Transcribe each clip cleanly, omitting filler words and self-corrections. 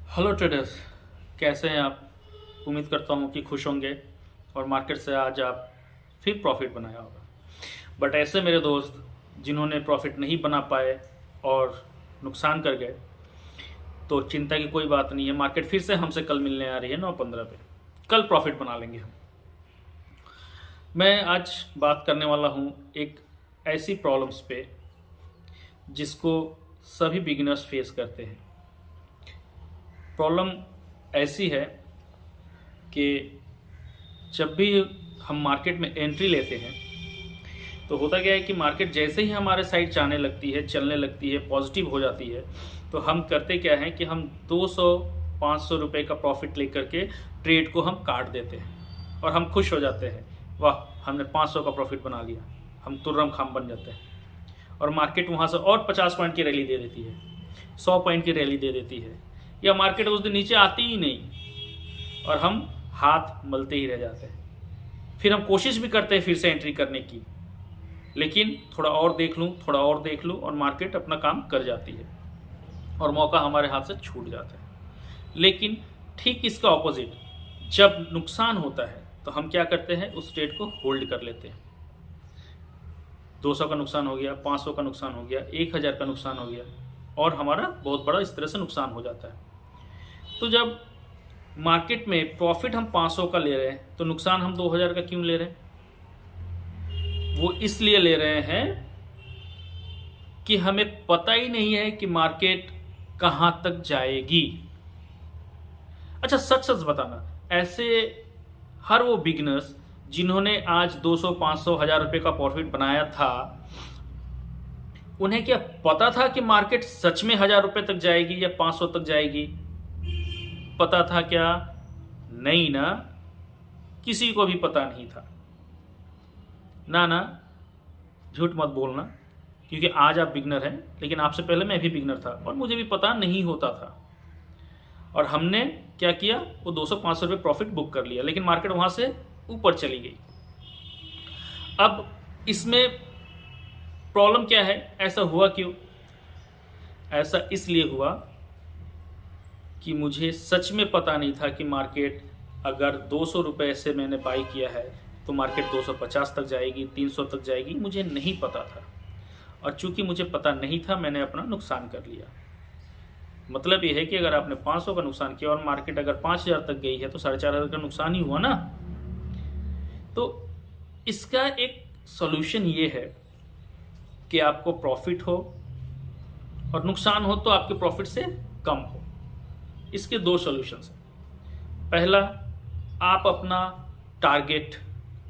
Hello traders, कैसे हैं आप। उम्मीद करता हूं कि खुश होंगे और मार्केट से आज आप फिर प्रॉफिट बनाया होगा। बट ऐसे मेरे दोस्त जिन्होंने प्रॉफिट नहीं बना पाए और नुकसान कर गए, तो चिंता की कोई बात नहीं है। मार्केट फिर से हमसे कल मिलने आ रही है 9:15 पे। कल प्रॉफिट बना लेंगे हम। मैं आज बात करने वाला हूं एक ऐसी प्रॉब्लम्स पे जिसको सभी बिगिनर्स फेस करते हैं। प्रॉब्लम ऐसी है कि जब भी हम मार्केट में एंट्री लेते हैं तो होता क्या है कि मार्केट जैसे ही हमारे साइड जाने लगती है, चलने लगती है, पॉजिटिव हो जाती है, तो हम करते क्या है कि हम 200-500 रुपये का प्रॉफिट लेकर के ट्रेड को हम काट देते हैं और हम खुश हो जाते हैं। वाह, हमने 500 का प्रॉफिट बना लिया। हम तुर्रम खाम बन जाते हैं और मार्केट वहाँ से और 50 पॉइंट की रैली दे देती है, 100 पॉइंट की रैली दे देती है, या मार्केट उस दिन नीचे आती ही नहीं और हम हाथ मलते ही रह जाते हैं। फिर हम कोशिश भी करते हैं फिर से एंट्री करने की, लेकिन थोड़ा और देख लूँ, थोड़ा और देख लूँ, और मार्केट अपना काम कर जाती है और मौका हमारे हाथ से छूट जाता है। लेकिन ठीक इसका ऑपोजिट, जब नुकसान होता है तो हम क्या करते हैं, उस ट्रेड को होल्ड कर लेते हैं। 200 का नुकसान हो गया, 500 का नुकसान हो गया, 1000 का नुकसान हो गया और हमारा बहुत बड़ा इस तरह से नुकसान हो जाता है। तो जब मार्केट में प्रॉफिट हम 500 का ले रहे हैं तो नुकसान हम 2000 का क्यों ले रहे हैं? वो इसलिए ले रहे हैं कि हमें पता ही नहीं है कि मार्केट कहां तक जाएगी। अच्छा, सच सच बताना, ऐसे हर वो बिगिनर्स जिन्होंने आज 200, 500, 1000 रुपये का प्रॉफिट बनाया था, उन्हें क्या पता था कि मार्केट सच में 1000 रुपये तक जाएगी या 500 तक जाएगी? पता था क्या? नहीं ना, किसी को भी पता नहीं था ना। ना, झूठ मत बोलना, क्योंकि आज आप बिगनर हैं, लेकिन आपसे पहले मैं भी बिगनर था और मुझे भी पता नहीं होता था। और हमने क्या किया, वो 200-500 रुपये प्रॉफिट बुक कर लिया, लेकिन मार्केट वहां से ऊपर चली गई। अब इसमें प्रॉब्लम क्या है, ऐसा हुआ क्यों? ऐसा इसलिए हुआ कि मुझे सच में पता नहीं था कि मार्केट अगर 200 रुपये से मैंने बाई किया है तो मार्केट 250 तक जाएगी, 300 तक जाएगी। मुझे नहीं पता था, और चूंकि मुझे पता नहीं था, मैंने अपना नुकसान कर लिया। मतलब ये है कि अगर आपने 500 का नुकसान किया और मार्केट अगर 5000 तक गई है तो 4500 का नुकसान ही हुआ ना। तो इसका एक सॉल्यूशन ये है कि आपको प्रॉफिट हो और नुकसान हो तो आपके प्रॉफिट से कम हो। इसके दो सॉल्यूशंस हैं। पहला, आप अपना टारगेट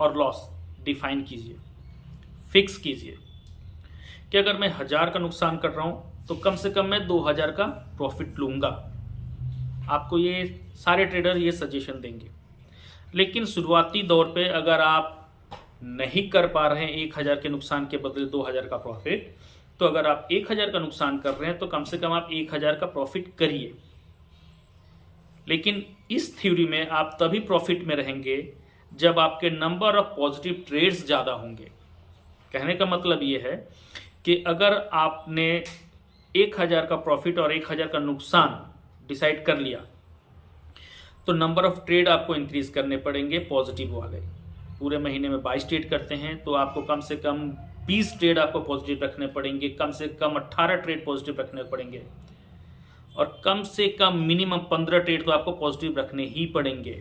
और लॉस डिफाइन कीजिए, फिक्स कीजिए कि अगर मैं 1000 का नुकसान कर रहा हूं तो कम से कम मैं 2000 का प्रॉफिट लूंगा। आपको ये सारे ट्रेडर ये सजेशन देंगे। लेकिन शुरुआती दौर पे अगर आप नहीं कर पा रहे हैं 1000 के नुकसान के बदले 2000 का प्रॉफिट, तो अगर आप 1000 का नुकसान कर रहे हैं तो कम से कम आप 1000 का प्रॉफिट करिए। लेकिन इस थ्योरी में आप तभी प्रॉफिट में रहेंगे जब आपके नंबर ऑफ पॉजिटिव ट्रेड्स ज़्यादा होंगे। कहने का मतलब ये है कि अगर आपने 1000 का प्रॉफिट और 1000 का नुकसान डिसाइड कर लिया तो नंबर ऑफ ट्रेड आपको इंक्रीज करने पड़ेंगे पॉजिटिव वाले। पूरे महीने में 22 ट्रेड करते हैं तो आपको कम से कम 20 ट्रेड आपको पॉजिटिव रखने पड़ेंगे, कम से कम 18 ट्रेड पॉजिटिव रखने पड़ेंगे, और कम से कम मिनिमम 15 ट्रेड तो आपको पॉजिटिव रखने ही पड़ेंगे।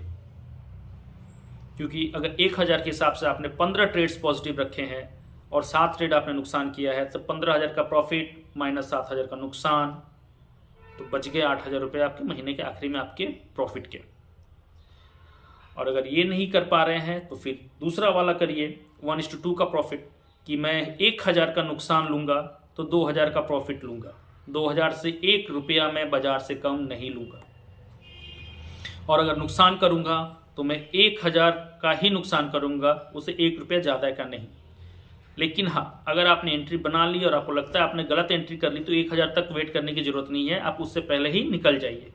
क्योंकि अगर 1000 के हिसाब से आपने 15 ट्रेड्स पॉजिटिव रखे हैं और 7 ट्रेड आपने नुकसान किया है, तो 15,000 का प्रॉफिट माइनस 7,000 का नुकसान, तो बच गए 8,000 रुपये आपके महीने के आखिरी में आपके प्रॉफिट के। और अगर ये नहीं कर पा रहे हैं तो फिर दूसरा वाला करिए, 1:2 का प्रॉफिट, कि मैं 1000 का नुकसान लूंगा तो 2000 का प्रॉफिट लूंगा। 2000 से 1 रुपया मैं बाजार से कम नहीं लूंगा, और अगर नुकसान करूंगा तो मैं 1000 का ही नुकसान करूंगा, उसे 1 रुपया ज़्यादा का नहीं। लेकिन हाँ, अगर आपने एंट्री बना ली और आपको लगता है आपने गलत एंट्री कर ली तो 1000 तक वेट करने की जरूरत नहीं है, आप उससे पहले ही निकल जाइए।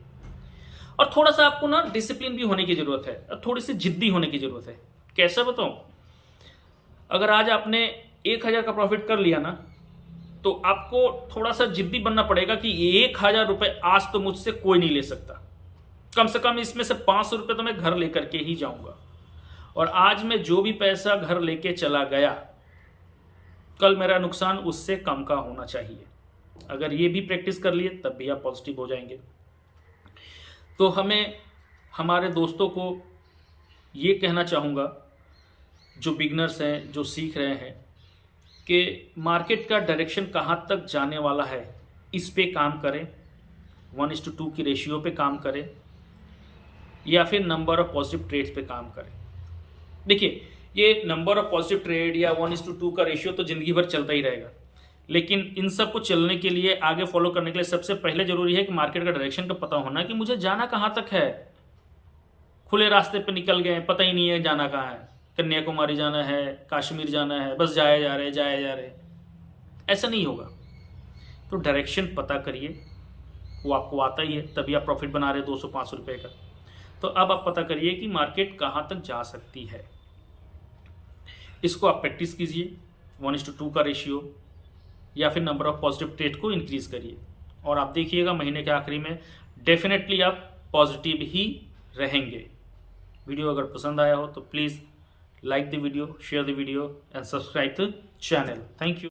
और थोड़ा सा आपको ना डिसिप्लिन भी होने की जरूरत है, और थोड़ी सी जिद्दी होने की जरूरत है। कैसे बताऊं? अगर आज आपने 1000 का प्रॉफिट कर लिया ना, तो आपको थोड़ा सा जिद्दी बनना पड़ेगा कि 1000 रुपये आज तो मुझसे कोई नहीं ले सकता। कम से कम इसमें से 500 रुपये तो मैं घर लेकर के ही जाऊंगा। और आज मैं जो भी पैसा घर लेके चला गया, कल मेरा नुकसान उससे कम का होना चाहिए। अगर ये भी प्रैक्टिस कर लिए तब भी आप पॉजिटिव हो जाएंगे। तो हमें हमारे दोस्तों को ये कहना चाहूँगा, जो बिगनर्स हैं, जो सीख रहे हैं, कि मार्केट का डायरेक्शन कहाँ तक जाने वाला है, इस पे काम करें। 1:2 की रेशियो पे काम करें, या फिर नंबर ऑफ पॉजिटिव ट्रेड्स पे काम करें। देखिए, ये नंबर ऑफ पॉजिटिव ट्रेड या 1:2 का रेशियो तो ज़िंदगी भर चलता ही रहेगा, लेकिन इन सब को चलने के लिए, आगे फॉलो करने के लिए सबसे पहले ज़रूरी है कि मार्केट का डायरेक्शन का पता होना कि मुझे जाना कहाँ तक है। खुले रास्ते पे निकल गए, पता ही नहीं है जाना कहाँ है। कन्याकुमारी जाना है, कश्मीर जाना है, बस जाए जा रहे, ऐसा नहीं होगा। तो डायरेक्शन पता करिए, वो आपको आता ही है, तभी आप प्रॉफिट बना रहे 200-500 रुपये का। तो अब आप पता करिए कि मार्केट कहाँ तक जा सकती है। इसको आप प्रैक्टिस कीजिए, 1:2 का रेशियो या फिर नंबर ऑफ पॉजिटिव ट्रेड को इंक्रीज करिए, और आप देखिएगा महीने के आखिरी में डेफिनेटली आप पॉजिटिव ही रहेंगे। वीडियो अगर पसंद आया हो तो please like the video, share the video and subscribe the channel. Thank you.